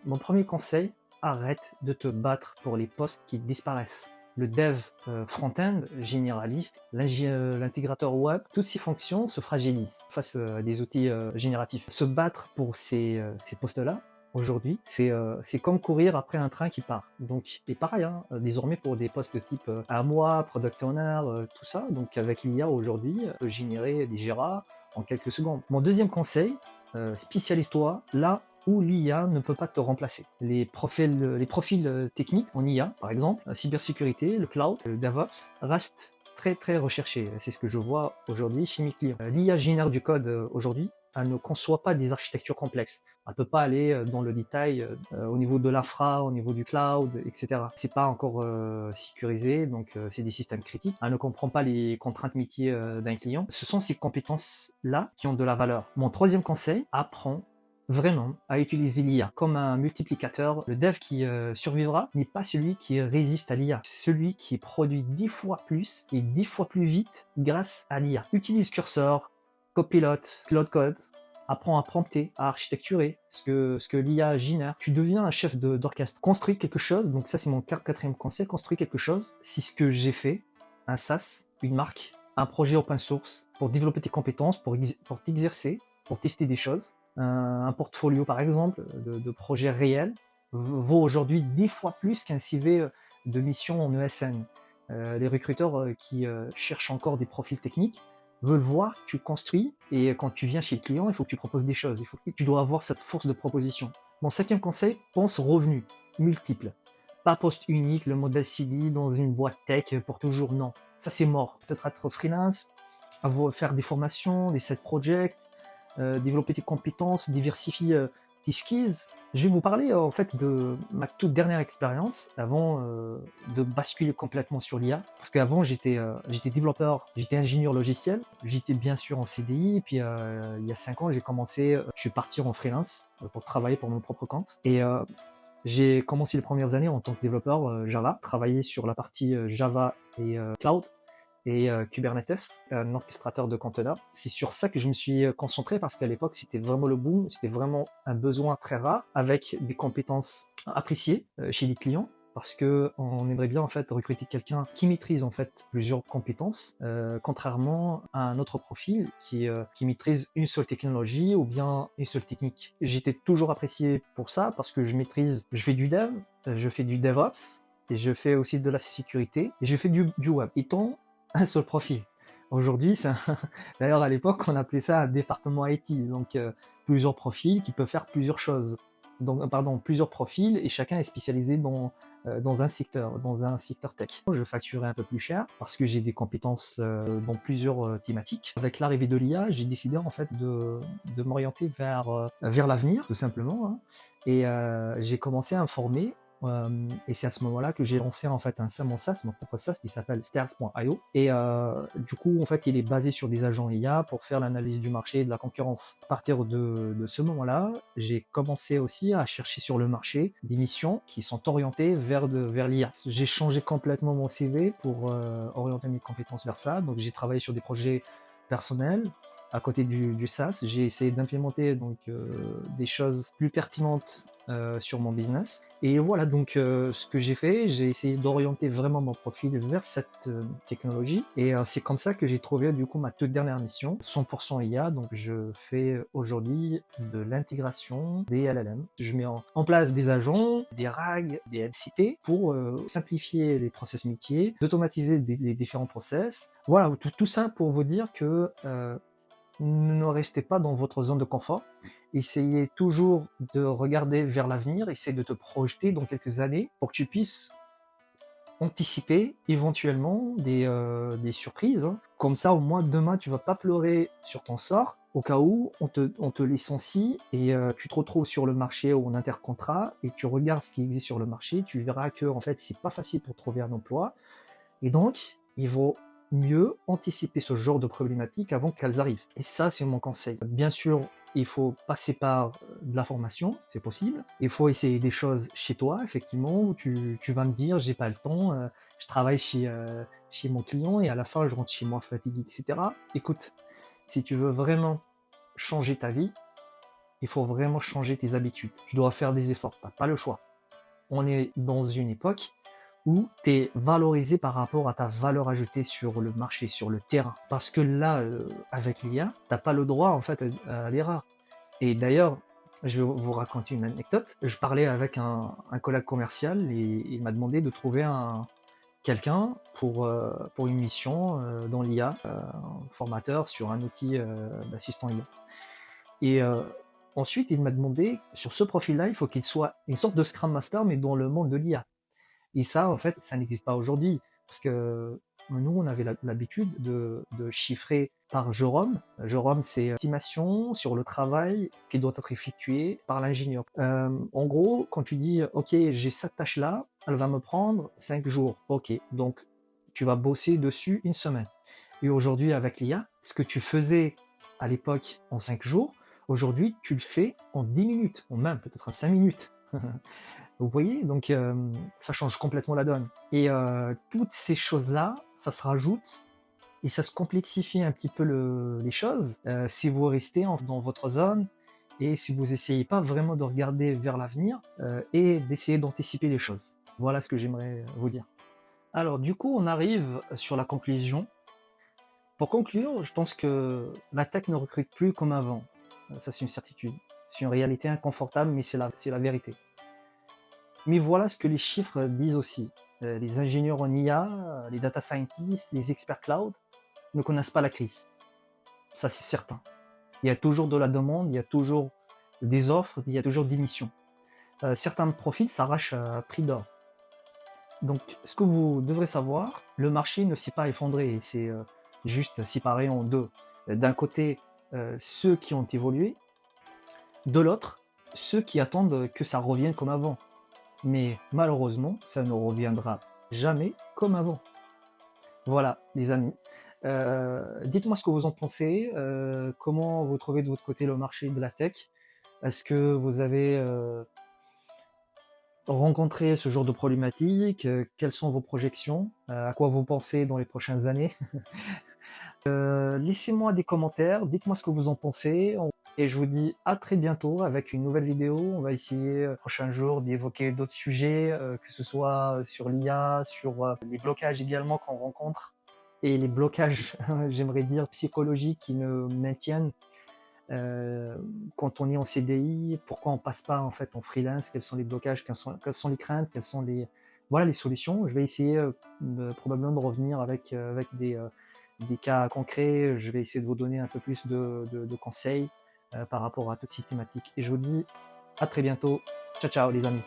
Mon premier conseil, arrête de te battre pour les postes qui disparaissent. Le dev front-end, généraliste, l'intégrateur web, toutes ces fonctions se fragilisent face à des outils génératifs. Se battre pour ces postes-là, aujourd'hui, c'est comme courir après un train qui part. Donc, et pareil, hein, désormais pour des postes de type AMOA, Product Owner, tout ça, donc avec l'IA aujourd'hui, peut générer des Jira en quelques secondes. Mon deuxième conseil, spécialise-toi là où l'IA ne peut pas te remplacer. Les profils techniques en IA, par exemple, la cybersécurité, le cloud, le DevOps, restent très très recherchés. C'est ce que je vois aujourd'hui chez mes clients. L'IA génère du code aujourd'hui. Elle ne conçoit pas des architectures complexes. Elle ne peut pas aller dans le détail au niveau de l'infra, au niveau du cloud, etc. C'est pas encore sécurisé, donc c'est des systèmes critiques. Elle ne comprend pas les contraintes métiers d'un client. Ce sont ces compétences-là qui ont de la valeur. Mon troisième conseil, apprends vraiment à utiliser l'IA comme un multiplicateur. Le dev qui survivra n'est pas celui qui résiste à l'IA, celui qui produit 10 fois plus et 10 fois plus vite grâce à l'IA. Utilise Cursor, Copilot, Cloud Code, apprends à prompter, à architecturer ce que l'IA génère. Tu deviens un chef d'orchestre. Construis quelque chose, donc ça c'est mon quatrième conseil, construis quelque chose. C'est ce que j'ai fait, un SaaS, une marque, un projet open source pour développer tes compétences, pour t'exercer, pour tester des choses. Un portfolio par exemple de projets réels vaut aujourd'hui 10 fois plus qu'un CV de mission en ESN. Les recruteurs qui cherchent encore des profils techniques veulent voir que tu construis, et quand tu viens chez le client, il faut que tu proposes des choses, tu dois avoir cette force de proposition. Mon cinquième conseil, pense revenus multiples. Pas poste unique, le modèle CDI dans une boîte tech pour toujours, non. Ça c'est mort. Peut-être être freelance, faire des formations, des side projects, développer tes compétences, diversifier tes skills. Je vais vous parler en fait de ma toute dernière expérience avant de basculer complètement sur l'IA. Parce qu'avant j'étais développeur, j'étais ingénieur logiciel, j'étais bien sûr en CDI, et puis il y a 5 ans je suis parti en freelance pour travailler pour mon propre compte. Et j'ai commencé les premières années en tant que développeur Java, travailler sur la partie Java et Cloud et Kubernetes, un orchestrateur de conteneurs. C'est sur ça que je me suis concentré parce qu'à l'époque, c'était vraiment le boom, c'était vraiment un besoin très rare avec des compétences appréciées chez les clients. Parce que on aimerait bien en fait recruter quelqu'un qui maîtrise en fait plusieurs compétences, contrairement à un autre profil qui maîtrise une seule technologie ou bien une seule technique. J'étais toujours apprécié pour ça parce que je fais du dev, je fais du DevOps, et je fais aussi de la sécurité, et je fais du web. Étant un seul profil. Aujourd'hui, d'ailleurs à l'époque on appelait ça un département IT, donc plusieurs profils qui peuvent faire plusieurs choses. Donc, pardon, plusieurs profils et chacun est spécialisé dans un secteur tech. Je facturais un peu plus cher parce que j'ai des compétences dans plusieurs thématiques. Avec l'arrivée de l'IA, j'ai décidé en fait de m'orienter vers l'avenir, tout simplement, hein. Et j'ai commencé à me former. Et c'est à ce moment-là que j'ai lancé en fait mon SaaS, mon propre SaaS qui s'appelle Stairs.io. Et du coup, en fait, il est basé sur des agents IA pour faire l'analyse du marché et de la concurrence. À partir de ce moment-là, j'ai commencé aussi à chercher sur le marché des missions qui sont orientées vers l'IA. J'ai changé complètement mon CV pour orienter mes compétences vers ça. Donc, j'ai travaillé sur des projets personnels. À côté du SaaS, j'ai essayé d'implémenter donc des choses plus pertinentes sur mon business. Et voilà, donc ce que j'ai fait, j'ai essayé d'orienter vraiment mon profil vers cette technologie. Et c'est comme ça que j'ai trouvé du coup ma toute dernière mission, 100% IA. Donc je fais aujourd'hui de l'intégration des LLM. Je mets en place des agents, des RAG, des MCP pour simplifier les process métiers, d'automatiser les différents process. Voilà, tout ça pour vous dire que ne restez pas dans votre zone de confort. Essayez toujours de regarder vers l'avenir, essayez de te projeter dans quelques années pour que tu puisses anticiper éventuellement des surprises, hein. Comme ça, au moins demain, tu vas pas pleurer sur ton sort au cas où on te licencie et tu te retrouves sur le marché ou en intercontrat et tu regardes ce qui existe sur le marché, tu verras que en fait, c'est pas facile pour trouver un emploi. Et donc, il vaut mieux anticiper ce genre de problématiques avant qu'elles arrivent. Et ça, c'est mon conseil. Bien sûr, il faut passer par de la formation, c'est possible. Il faut essayer des choses chez toi, effectivement, où tu vas me dire, j'ai pas le temps, je travaille chez mon client et à la fin, je rentre chez moi fatigué, etc. Écoute, si tu veux vraiment changer ta vie, il faut vraiment changer tes habitudes. Tu dois faire des efforts, tu as pas le choix. On est dans une époque où tu es valorisé par rapport à ta valeur ajoutée sur le marché, sur le terrain. Parce que là, avec l'IA, tu pas le droit en fait à l'erreur. Et d'ailleurs, je vais vous raconter une anecdote. Je parlais avec un collègue commercial et il m'a demandé de trouver quelqu'un pour une mission dans l'IA, un formateur sur un outil d'assistant IA. Et ensuite, il m'a demandé, sur ce profil-là, il faut qu'il soit une sorte de Scrum Master, mais dans le monde de l'IA. Et ça, en fait, ça n'existe pas aujourd'hui. Parce que nous, on avait l'habitude de chiffrer par Jérôme. Jérôme, c'est estimation sur le travail qui doit être effectué par l'ingénieur. En gros, quand tu dis, OK, j'ai cette tâche-là, elle va me prendre 5 jours. OK, donc tu vas bosser dessus une semaine. Et aujourd'hui, avec l'IA, ce que tu faisais à l'époque en 5 jours, aujourd'hui, tu le fais en 10 minutes, ou même peut-être en 5 minutes. Vous voyez? Donc ça change complètement la donne. Et toutes ces choses-là, ça se rajoute et ça se complexifie un petit peu les choses si vous restez dans votre zone et si vous essayez pas vraiment de regarder vers l'avenir et d'essayer d'anticiper les choses. Voilà ce que j'aimerais vous dire. Alors du coup, on arrive sur la conclusion. Pour conclure, je pense que la tech ne recrute plus comme avant. Ça, c'est une certitude. C'est une réalité inconfortable, mais c'est la vérité. Mais voilà ce que les chiffres disent aussi. Les ingénieurs en IA, les data scientists, les experts cloud ne connaissent pas la crise. Ça, c'est certain. Il y a toujours de la demande, il y a toujours des offres, il y a toujours des missions. Certains profils s'arrachent à prix d'or. Donc, ce que vous devrez savoir, le marché ne s'est pas effondré, c'est juste séparé en deux. D'un côté, ceux qui ont évolué, de l'autre, ceux qui attendent que ça revienne comme avant. Mais malheureusement, ça ne reviendra jamais comme avant. Voilà, les amis. Dites-moi ce que vous en pensez. Comment vous trouvez de votre côté le marché de la tech? Est-ce que vous avez rencontré ce genre de problématique? Quelles sont vos projections? À quoi vous pensez dans les prochaines années? Laissez-moi des commentaires, dites-moi ce que vous en pensez. Et je vous dis à très bientôt avec une nouvelle vidéo. On va essayer prochains jours d'évoquer d'autres sujets, que ce soit sur l'IA, sur les blocages également qu'on rencontre et les blocages, j'aimerais dire, psychologiques qui nous maintiennent quand on est en CDI. Pourquoi on passe pas en fait en freelance? Quels sont les blocages? Quelles sont les craintes? Quelles sont voilà, les solutions? Je vais essayer probablement de revenir avec des cas concrets. Je vais essayer de vous donner un peu plus de conseils par rapport à toutes ces thématiques. Et je vous dis à très bientôt. Ciao, ciao les amis.